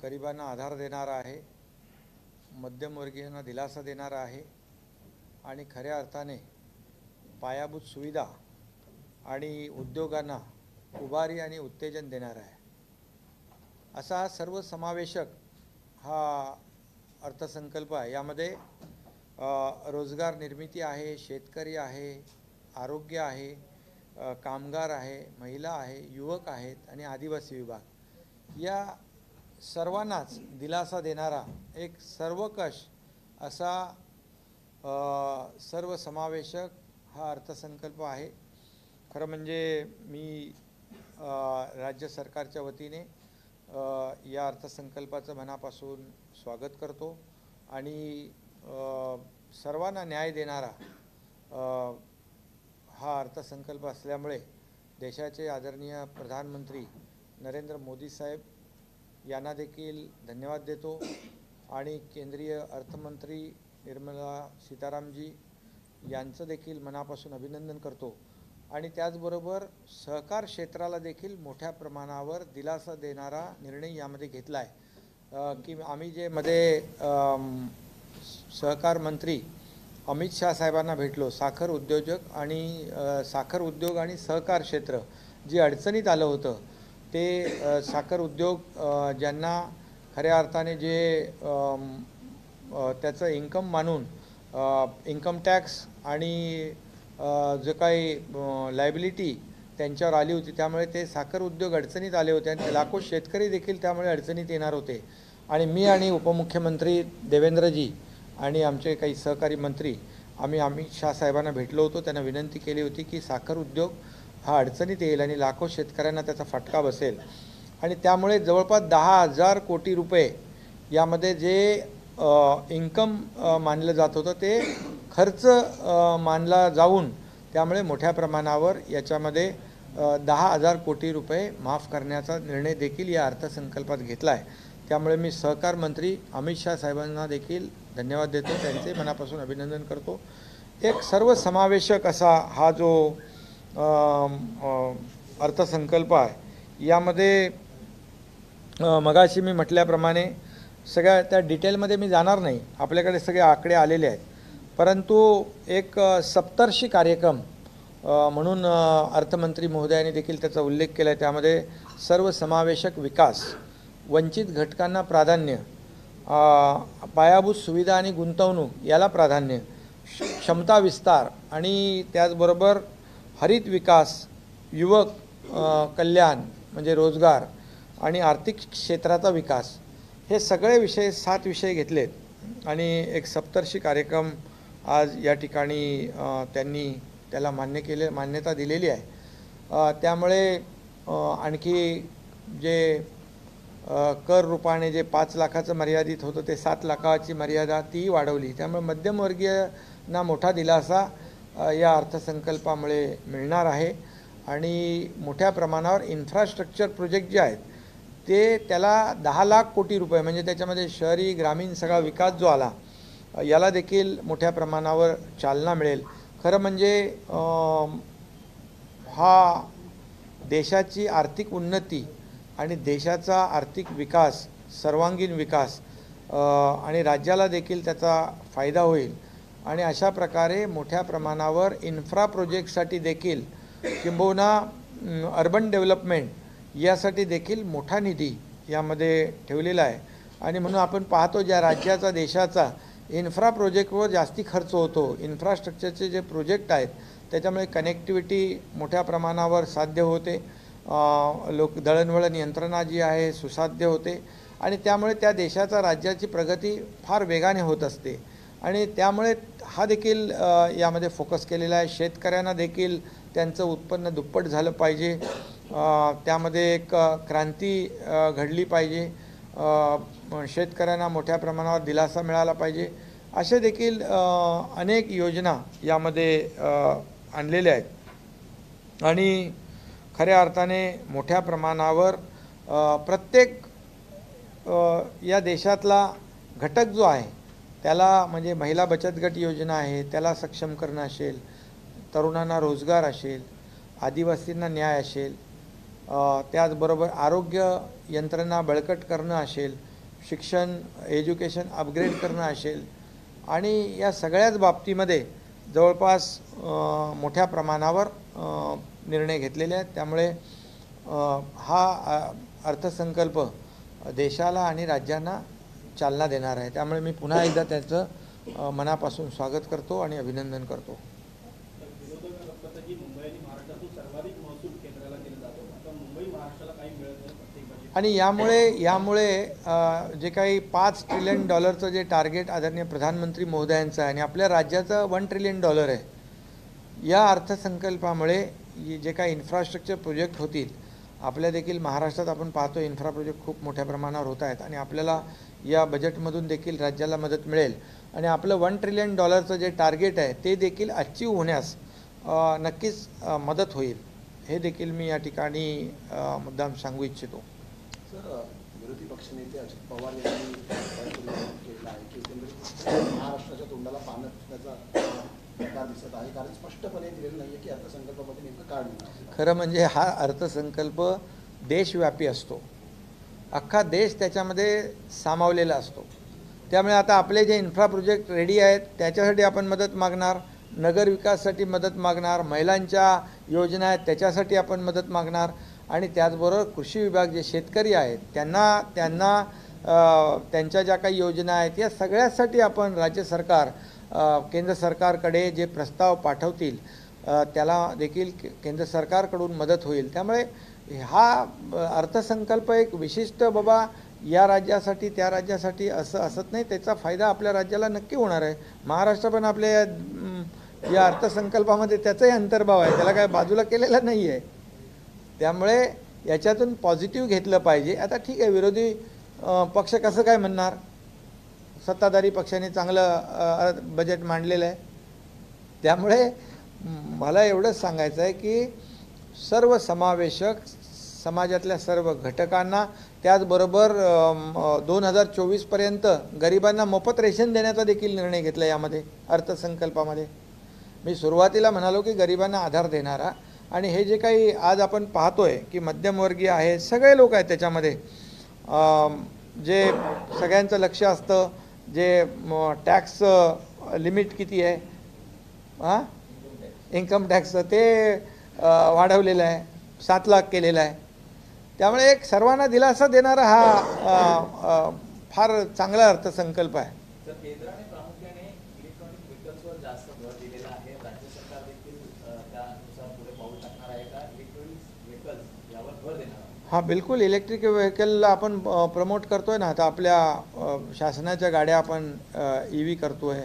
गरिबांना आधार देणारा आहे, मध्यमवर्गीयांना दिलासा देणारा आहे आणि खऱ्या अर्थाने पायाभूत सुविधा आणि उद्योगांना उभारी आणि उत्तेजन देणारा आहे। असा हा सर्वसमावेशक हा अर्थसंकल्प आहे। यामध्ये रोजगार निर्मिती आहे, शेतकरी आहे, आरोग्य आहे, कामगार आहे, महिला आहे, युवक आहेत आणि आदिवासी विभाग या सर्वांनाच दिलासा देणारा एक सर्वकष असा सर्वसमावेशक हा अर्थसंकल्प आहे। खरं म्हणजे मी राज्य सरकारच्या वतीने या अर्थसंकल्पाचं मनापासून स्वागत करतो आणि सर्वांना न्याय देणारा हा अर्थसंकल्प असल्यामुळे देशाचे आदरणीय प्रधानमंत्री नरेंद्र मोदी साहेब यांना देखील धन्यवाद देतो आणि केंद्रीय अर्थमंत्री निर्मला सीतारामजी यांचं देखील मनापासून अभिनंदन करतो आणि त्याचबरोबर सहकार क्षेत्राला देखील मोठ्या प्रमाणावर दिलासा देणारा निर्णय यामध्ये घेतला आहे की आम्ही जे मध्ये सहकार मंत्री अमित शाह साहेबांना भेटलो, साखर उद्योजक आणि साखर उद्योग आणि सहकार क्षेत्र जे अडचणीत आलं होतं ते साखर उद्योग ज्यांना खऱ्या अर्थाने जे त्याचं इन्कम मानून इन्कम टॅक्स आणि जो काही लायबिलिटी त्यांच्यावर आली होती त्यामुळे ते साखर उद्योग अडचणीत आले होते आणि लाखो शेतकरी देखील त्यामुळे अडचणीत येणार होते आणि मी आणि उपमुख्यमंत्री देवेंद्रजी आणि आमचे काही सहकारी मंत्री आम्ही अमित शाह साहेबांना भेटलो होतो। त्यांना विनंती केली होती की साखर उद्योग हा अडचणीत येईल आणि लाखो शेतकऱ्यांना त्याचा फटका बसेल आणि त्यामुळे जवळपास 10,000 कोटी रुपये यामध्ये जे इन्कम मानलं जात होतं ते खर्च मानला जाऊन त्यामुळे मोठ्या प्रमाणावर याच्यामध्ये 10,000 कोटी रुपये माफ करण्याचा निर्णय देखील या अर्थसंकल्पात घेतला आहे। त्यामुळे मी सहकार मंत्री अमित शाह साहेबांना देखील धन्यवाद देतो, त्यांचे मनापासून अभिनंदन करतो। एक सर्वसमावेशक असा हा जो अर्थसंकल्प आहे यामध्ये मगाशी मी म्हटल्याप्रमाणे सगळ्या त्या डिटेलमध्ये मी जाणार नाही, आपल्याकडे सगळे आकडे आलेले आहेत, परंतु एक सप्तर्षी कार्यक्रम म्हणून अर्थमंत्री महोदयांनी देखील त्याचा उल्लेख केला आहे। त्यामध्ये सर्वसमावेशक विकास, वंचित घटकांना प्राधान्य, पायाभूत सुविधा आणि गुंतवणूक याला प्राधान्य, क्षमता विस्तार आणि त्याचबरोबर हरित विकास, युवक कल्याण म्हणजे रोजगार आणि आर्थिक क्षेत्राचा विकास हे सगळे विषय 7 विषय घेतलेत आणि एक सप्तर्षी कार्यक्रम आज या ठिकाणी त्यांनी त्याला मान्यता दिलेली आहे। त्यामुळे आणखी जे कर रूपाने जे 5 लाखाचं मर्यादित होतं ते 7 लाखाची मर्यादा ती वाढवली। त्यामुळे मध्यमवर्गीयांना मोठा दिलासा या अर्थसंकल्पामुळे मिळणार आहे आणि मोठ्या प्रमाणावर इन्फ्रास्ट्रक्चर प्रोजेक्ट जे आहेत ते त्याला 10 लाख कोटी रुपये म्हणजे त्याच्यामध्ये शहरी ग्रामीण सगळा विकास जो आला याला देखील मोठ्या प्रमाणावर चालना मिळेल। खरं म्हणजे हा देशाची आर्थिक उन्नती आणि देशाचा आर्थिक विकास, सर्वांगीण विकास आणि राज्याला देखील त्याचा फायदा होईल आणि अशा प्रकारे मोठ्या प्रमाणावर इन्फ्रा प्रोजेक्टसाठी देखील किंबहुना अर्बन डेव्हलपमेंट यासाठी देखील मोठा निधी यामध्ये ठेवलेला आहे आणि म्हणून आपण पाहतो ज्या राज्याचा देशाचा इन्फ्रा प्रोजेक्टवर जास्ती खर्च होतो, इन्फ्रास्ट्रक्चरचे जे प्रोजेक्ट आहेत त्याच्यामुळे कनेक्टिव्हिटी मोठ्या प्रमाणावर साध्य होते, दळणवळण यंत्रणा जी आहे सुसाध्य होते आणि त्यामुळे त्या देशाचा राज्याची प्रगती फार वेगाने होत असते आणि त्यामुळे हा देखील यामध्ये फोकस केलेला आहे। शेतकऱ्यांना देखील त्यांचं उत्पन्न दुप्पट झालं पाहिजे, त्यामध्ये एक क्रांती घडली पाहिजे, शेतकऱ्यांना मोठ्या प्रमाणावर दिलासा मिळाला पाहिजे, असे देखील अनेक योजना यामध्ये आणलेल्या आहेत आणि खऱ्या अर्थाने मोठ्या प्रमाणावर प्रत्येक या देशातला घटक जो आहे त्याला म्हणजे महिला बचत गट योजना आहे त्याला सक्षम करणं असेल, तरुणांना रोजगार असेल, आदिवासींना न्याय असेल, त्याचबरोबर आरोग्य यंत्रणा बळकट करणं असेल, शिक्षण एज्युकेशन अपग्रेड करणं असेल आणि या सगळ्याच बाबतीमध्ये जवळपास मोठ्या प्रमाणावर निर्णय घेतलेले आहेत. त्यामुळे हा अर्थसंकल्प देशाला आणि राज्यांना चालना देणार आहे. त्यामुळे मी पुन्हा एकदा त्याचं मनापासून स्वागत करतो आणि अभिनंदन करतो. आणि यामुळे जे काही $5 ट्रिलियन जे टार्गेट आदरणीय प्रधानमंत्री महोदयांचं आहे आणि आपल्या राज्याचं $1 ट्रिलियन आहे, या अर्थसंकल्पामुळे जे काही इन्फ्रास्ट्रक्चर प्रोजेक्ट होतील, आपल्या देखील महाराष्ट्रात आपण पाहतो इन्फ्रा प्रोजेक्ट खूप मोठ्या प्रमाणावर होत आहेत आणि आपल्याला या बजेटमधून देखील राज्याला मदत मिळेल आणि आपलं $1 ट्रिलियन जे टार्गेट आहे ते देखील अचीव होण्यास नक्कीच मदत होईल. हे देखील मी या ठिकाणी मुद्दाम सांगू इच्छितो. सर, विरोधी पक्षनेते अजित पवार यांनी केलं आहे की महाराष्ट्राच्या तोंडाला पानं फुटण्याचा प्रकार दिसत आहे, कारण स्पष्टपणे दिलेलं नाही आहे की अर्थसंकल्पामध्ये नेमकं काय होणार. खरं म्हणजे हा अर्थसंकल्प देशव्यापी असतो, अख्खा देश त्याच्यामध्ये सामावलेला असतो. त्यामुळे आता आपले जे इन्फ्रा प्रोजेक्ट रेडी आहेत त्याच्यासाठी आपण मदत मागणार, नगर विकासासाठी मदत मागणार, महिलांच्या योजना आहेत त्याच्यासाठी आपण मदत मागणार आणि त्याचबरोबर कृषी विभाग जे शेतकरी आहेत त्यांना त्यांच्या ज्या काही योजना आहेत या सगळ्यासाठी आपण राज्य सरकार केंद्र सरकारकडे जे प्रस्ताव पाठवतील त्याला देखील केंद्र सरकारकडून मदत होईल. त्यामुळे हा अर्थसंकल्प एक विशिष्ट बाबा या राज्यासाठी त्या राज्यासाठी असं असत नाही, त्याचा फायदा आपल्या राज्याला नक्की होणार आहे. महाराष्ट्र पण आपल्या या अर्थसंकल्पामध्ये त्याचाही अंतर्भाव आहे, त्याला काय बाजूला केलेला नाही आहे. त्यामुळे याच्यातून पॉझिटिव्ह घेतलं पाहिजे. आता ठीक आहे, विरोधी पक्ष कसं काय म्हणणार, सत्ताधारी पक्षाने चांगलं बजेट मांडलेलं आहे. त्यामुळे मला एवढंच सांगायचं आहे की सर्व समावेशक समाजातल्या सर्व घटकांना, त्याचबरोबर 2024पर्यंत गरिबांना मोफत रेशन देण्याचा देखील निर्णय घेतला यामध्ये अर्थसंकल्पामध्ये. मी सुरुवातीला म्हणालो की गरिबांना आधार देणारा, आणि हे जे काही आज आपण पाहतोय की मध्यमवर्गीय आहे, सगळे लोक आहेत त्याच्यामध्ये, जे सगळ्यांचं लक्ष असतं, जे टॅक्स लिमिट किती आहे, इन्कम टॅक्सचं ते वाढवलेलं आहे, 7 लाख केलेलं आहे. त्यामुळे एक सर्वांना दिलासा देणारा हा फार चांगला अर्थसंकल्प आहे. हाँ, बिल्कुल इलेक्ट्रिक व्हेकलला आपण प्रमोट करतोय ना. आता आपल्या शासनाच्या गाड्या आपण EV करतोय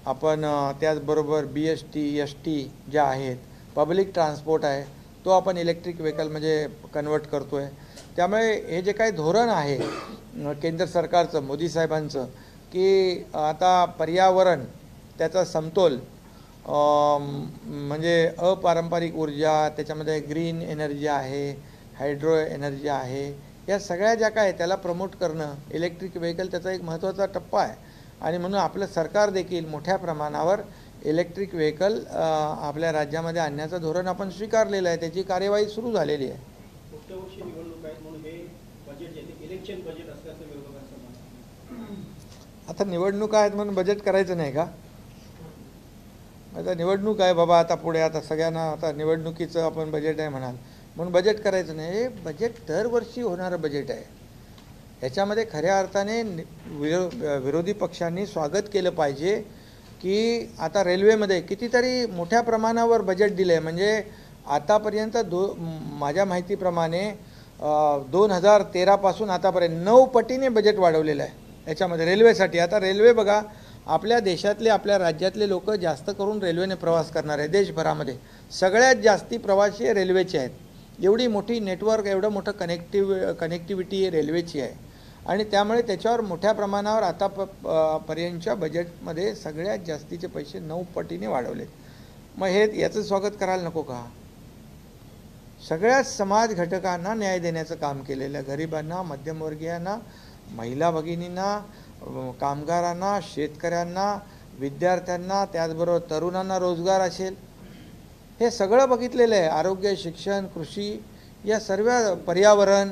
आपण, त्याचबरोबर BST ST ज्या आहेत, पब्लिक ट्रान्सपोर्ट आहे तो आपण इलेक्ट्रिक व्हेकल म्हणजे कन्वर्ट करतोय. त्यामुळे हे जे काही धोरण आहे केंद्र सरकारचं, मोदी साहेबांचं, की आता पर्यावरण त्याचा समतोल म्हणजे अपारंपरिक ऊर्जा, त्याच्यामध्ये ग्रीन एनर्जी आहे, हायड्रो एनर्जी आहे, या सगळ्या ज्या काय त्याला प्रमोट करणं, इलेक्ट्रिक व्हेकल त्याचा एक महत्त्वाचा टप्पा आहे. आणि म्हणून आपलं सरकार देखील मोठ्या प्रमाणावर इलेक्ट्रिक व्हेकल आपल्या राज्यामध्ये आणण्याचं धोरण आपण स्वीकारलेलं आहे, त्याची कार्यवाही सुरू झालेली आहे. आता निवडणुका आहेत म्हणून बजेट करायचं नाही का? आता निवडणूक आहे बाबा, आता पुढे आता सगळ्यांना आता निवडणुकीचं आपण बजेट आहे म्हणाल म्हणून बजेट करायचं नाही. हे बजेट दरवर्षी होणारं बजेट आहे. याच्यामध्ये खऱ्या अर्थाने विरोधी पक्षांनी स्वागत केलं पाहिजे की आता रेल्वेमध्ये कितीतरी मोठ्या प्रमाणावर बजेट दिलं आहे. म्हणजे आतापर्यंत माझ्या माहितीप्रमाणे 2013 पासून आतापर्यंत 9 पटीने बजेट वाढवलेलं आहे याच्यामध्ये रेल्वेसाठी. आता रेल्वे बघा, आपल्या देशातले आपल्या राज्यातले लोक जास्त करून रेल्वेने प्रवास करणार आहे. देशभरामध्ये सगळ्यात जास्ती प्रवासी रेल्वेचे आहेत. एवढी मोठी नेटवर्क, एवढं मोठं कनेक्टिव्हिटी रेल्वेची आहे आणि त्यामुळे त्याच्यावर मोठ्या प्रमाणावर आता पर्यंतच्या बजेटमध्ये सगळ्यात जास्तीचे पैसे 9 पटीने वाढवलेत. मग हे याचं स्वागत करायला नको का? सगळ्याच समाज घटकांना न्याय देण्याचं काम केलेलं, गरिबांना, मध्यमवर्गीयांना, महिला भगिनींना, कामगारांना, शेतकऱ्यांना, विद्यार्थ्यांना, त्याचबरोबर तरुणांना रोजगार असेल, हे सगळं बघितलेलं आहे. आरोग्य, शिक्षण, कृषी या सर्व पर्यावरण,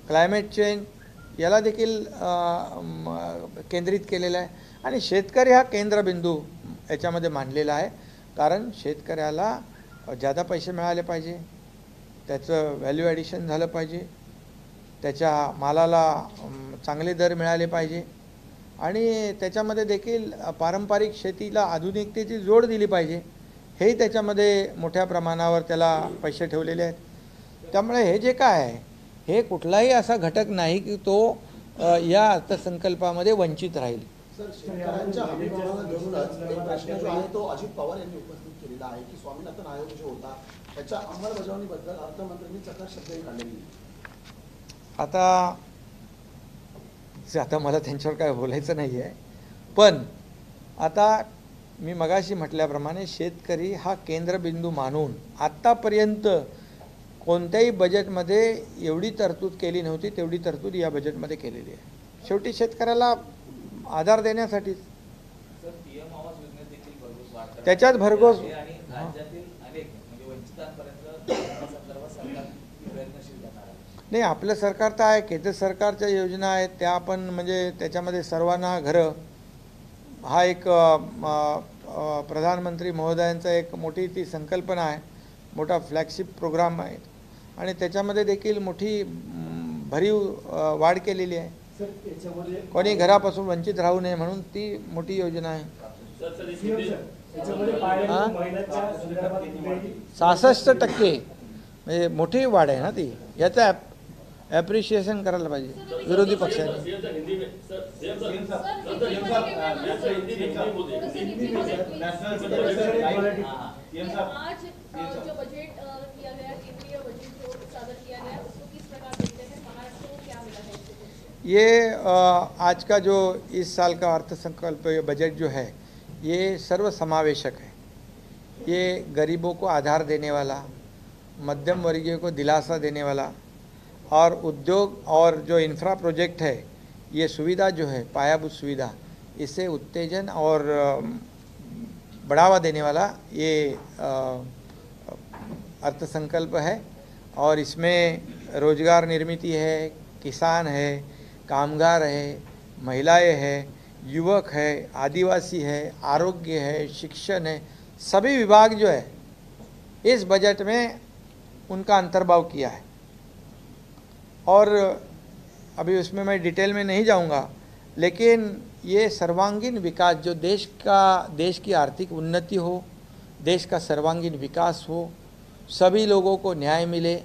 क्लायमेट चेंज याला देखील केंद्रित केलेलं आहे आणि शेतकरी हा केंद्रबिंदू याच्यामध्ये मानलेला आहे. कारण शेतकऱ्याला जादा पैसे मिळाले पाहिजे, त्याचं व्हॅल्यू ॲडिशन झालं पाहिजे, त्याच्या मालाला चांगले दर मिळाले पाहिजे आणि त्याच्यामध्ये देखील पारंपरिक शेतीला आधुनिकतेची जोड दिली पाहिजे. हेही त्याच्यामध्ये मोठ्या प्रमाणावर त्याला पैसे ठेवलेले आहेत. त्यामुळे हे जे काय आहे हे कुठलाही असा घटक नाही की तो या अर्थसंकल्पामध्ये वंचित राहील. सर, शेतकऱ्यांच्या हमीभावाला धरूनच एक प्रश्न जो आहे तो अजित पवार यांनी उपस्थित केलेला आहे की स्वामीनाथन आयोग जो होता त्याच्या अंमलबजावणीबद्दल अर्थमंत्र्यांनी चकार शब्दही काढलेली. आता मला त्यांच्यावर काय बोलायचं नाही आहे, पण आता मी मगाशी म्हटल्याप्रमाणे शेतकरी हा केंद्रबिंदू मानून आत्तापर्यंत कोणत्याही बजेटमध्ये एवढी तरतूद केली नव्हती तेवढी तरतूद या बजेटमध्ये केलेली आहे. शेवटी शेतकऱ्याला आधार देण्यासाठी त्याच्यात भरघोस नाही. आपलं सरकार तर आहे, केंद्र सरकारच्या योजना आहेत त्या आपण म्हणजे त्याच्यामध्ये सर्वांना घरं हा एक प्रधानमंत्री महोदयांचा एक मोठी ती संकल्पना आहे, मोठा फ्लॅगशिप प्रोग्राम आहे आणि त्याच्यामध्ये देखील मोठी भरीव वाढ केलेली आहे. कोणी घरापासून वंचित राहू नये म्हणून ती मोठी योजना आहे. 66% म्हणजे मोठी वाढ आहे ना ती. याचं ॲप्रिशिएशन करायला पाहिजे विरोधी पक्षाने. ये आज का जो इस साल का अर्थसंकल्प बजट जो है ये सर्व समावेशक है. ये गरीबों को आधार देने वाला, मध्यम वर्गीय को दिलासा देने वाला और उद्योग और जो इंफ्रा प्रोजेक्ट है ये सुविधा जो है पायाभूत सुविधा इसे उत्तेजन और बढ़ावा देने वाला ये अर्थसंकल्प है. और इसमें रोजगार निर्मित है, किसान है, कामगार है, महिलाएं हैं, युवक है, आदिवासी है, आरोग्य है, शिक्षण है, सभी विभाग जो है इस बजट में उनका अंतर्भाव किया है. और अभी उसमें मैं डिटेल में नहीं जाऊंगा, लेकिन ये सर्वांगीण विकास जो देश की आर्थिक उन्नति हो, देश का सर्वांगीण विकास हो, सभी लोगों को न्याय मिले,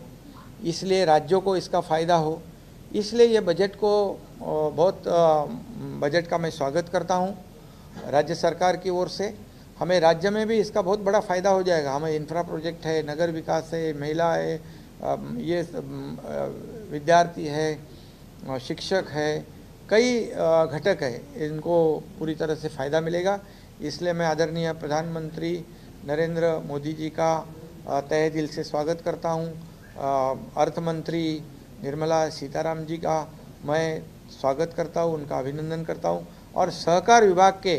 इसलिए राज्यों को इसका फ़ायदा हो, इसलिए ये बजट को बहुत बजट का मैं स्वागत करता हूँ राज्य सरकार की ओर से. हमें राज्य में भी इसका बहुत बड़ा फ़ायदा हो जाएगा. हमें इंफ्रा प्रोजेक्ट है, नगर विकास है, महिला है, ये विद्यार्थी है, शिक्षक है, कई घटक है, इनको पूरी तरह से फ़ायदा मिलेगा. इसलिए मैं आदरणीय प्रधानमंत्री नरेंद्र मोदी जी का तहे दिल से स्वागत करता हूँ. अर्थ मंत्री निर्मला सीताराम जी का मैं स्वागत करता हूँ, उनका अभिनंदन करता हूँ. और सहकार विभाग के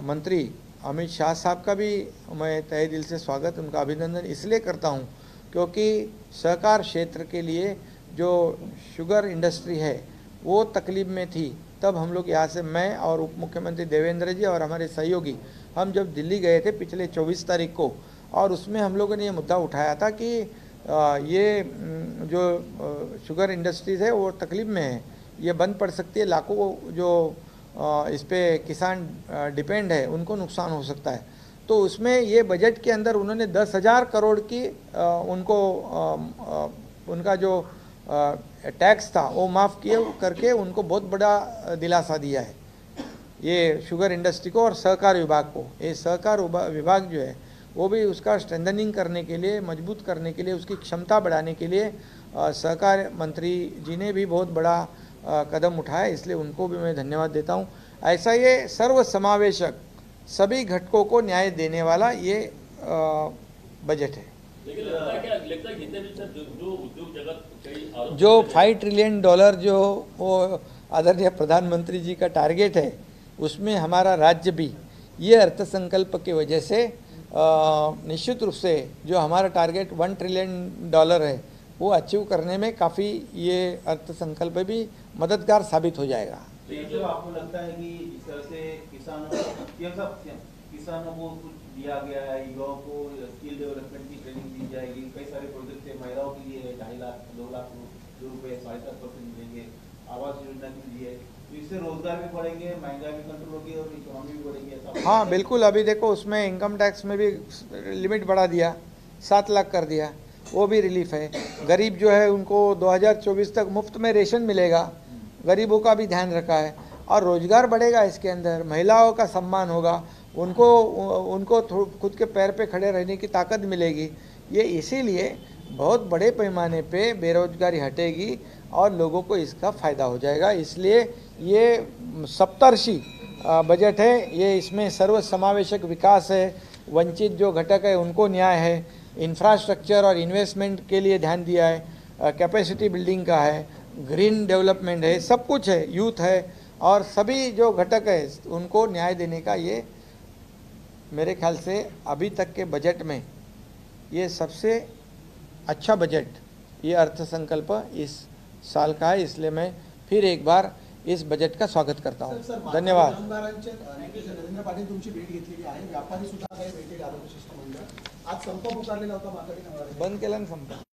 मंत्री अमित शाह साहब का भी मैं तहे दिल से स्वागत, उनका अभिनंदन इसलिए करता हूँ क्योंकि सहकार क्षेत्र के लिए जो शुगर इंडस्ट्री है वो तकलीफ में थी. तब हम लोग यहाँ से, मैं और उप मुख्यमंत्री देवेंद्र जी और हमारे सहयोगी, हम जब दिल्ली गए थे पिछले 24 तारीख को, और उसमें हम लोगों ने ये मुद्दा उठाया था कि ये जो शुगर इंडस्ट्रीज़ है वो तकलीफ में है, ये बंद पड़ सकती है, लाखों जो इस पे किसान डिपेंड है उनको नुकसान हो सकता है. तो उसमें ये बजट के अंदर उन्होंने 10,000 करोड़ की उनको उनका जो टैक्स था वो माफ़ किए करके उनको बहुत बड़ा दिलासा दिया है ये शुगर इंडस्ट्री को और सहकार विभाग को. ये सहकार विभाग जो है वो भी उसका स्ट्रेंथनिंग करने के लिए, मजबूत करने के लिए, उसकी क्षमता बढ़ाने के लिए सहकार मंत्री जी ने भी बहुत बड़ा कदम उठाया, इसलिए उनको भी मैं धन्यवाद देता हूँ. ऐसा ये सर्व समावेशक सभी घटकों को न्याय देने वाला ये बजट है. लेकिन लगता है जितने भी सर जो उद्योग जगत जो $5 ट्रिलियन जो वो आदरणीय प्रधानमंत्री जी का टारगेट है, उसमें हमारा राज्य भी ये अर्थसंकल्प की वजह से निश्चित रूप से जो हमारा टारगेट $1 ट्रिलियन है वो अचीव करने में काफ़ी ये अर्थसंकल्प भी मददगार साबित हो जाएगा। तो ये जो आपको लगता है कि इस तरह से किसानों को कुछ दिया गया है, युवाओं को स्किल डेवलपमेंट की ट्रेनिंग दी जाएगी, कई सारे प्रोजेक्ट है, महिलाओं के लिए 2.5 लाख 2 लाख रुपए 7.5% मिलेंगे, आवास योजना के लिए, तो इससे रोजगार भी बढ़ेंगे, महंगाई भी कंट्रोल होगी और इकोनॉमी भी बढ़ेगी, ऐसा? हाँ बिल्कुल, अभी देखो उसमें इनकम टैक्स में भी लिमिट बढ़ा दिया, 7 लाख कर दिया, वो भी रिलीफ है। गरीब जो है उनको 2024 तक मुफ्त में रेशन मिलेगा, गरीबों का भी ध्यान रखा है, और रोजगार बढ़ेगा इसके अंदर, महिलाओं का सम्मान होगा, उनको खुद के पैर पे खड़े रहने की ताकत मिलेगी। ये इसीलिए बहुत बड़े पैमाने पे बेरोजगारी हटेगी और लोगों को इसका फ़ायदा हो जाएगा। इसलिए ये सप्तर्षि बजट है, ये इसमें सर्व समावेशक विकास है, वंचित जो घटक है उनको न्याय है, इंफ्रास्ट्रक्चर और इन्वेस्टमेंट के लिए ध्यान दिया है, कैपेसिटी बिल्डिंग का है, ग्रीन डेवलपमेंट है, सब कुछ है, यूथ है, और सभी जो घटक है उनको न्याय देने का ये मेरे ख्याल से अभी तक के बजट में ये सबसे अच्छा बजट, ये अर्थसंकल्प इस साल का है। इसलिए मैं फिर एक बार इस बजट का स्वागत करता हूँ। धन्यवाद। नरेंद्र पाटील तुमची भेट घेतलेली आहे, व्यापारी सुद्धा काही भेटी आरोग्य शिष्टमंडळ आज संप पुकारलेला होता माथाडी. बंद केला ना संप.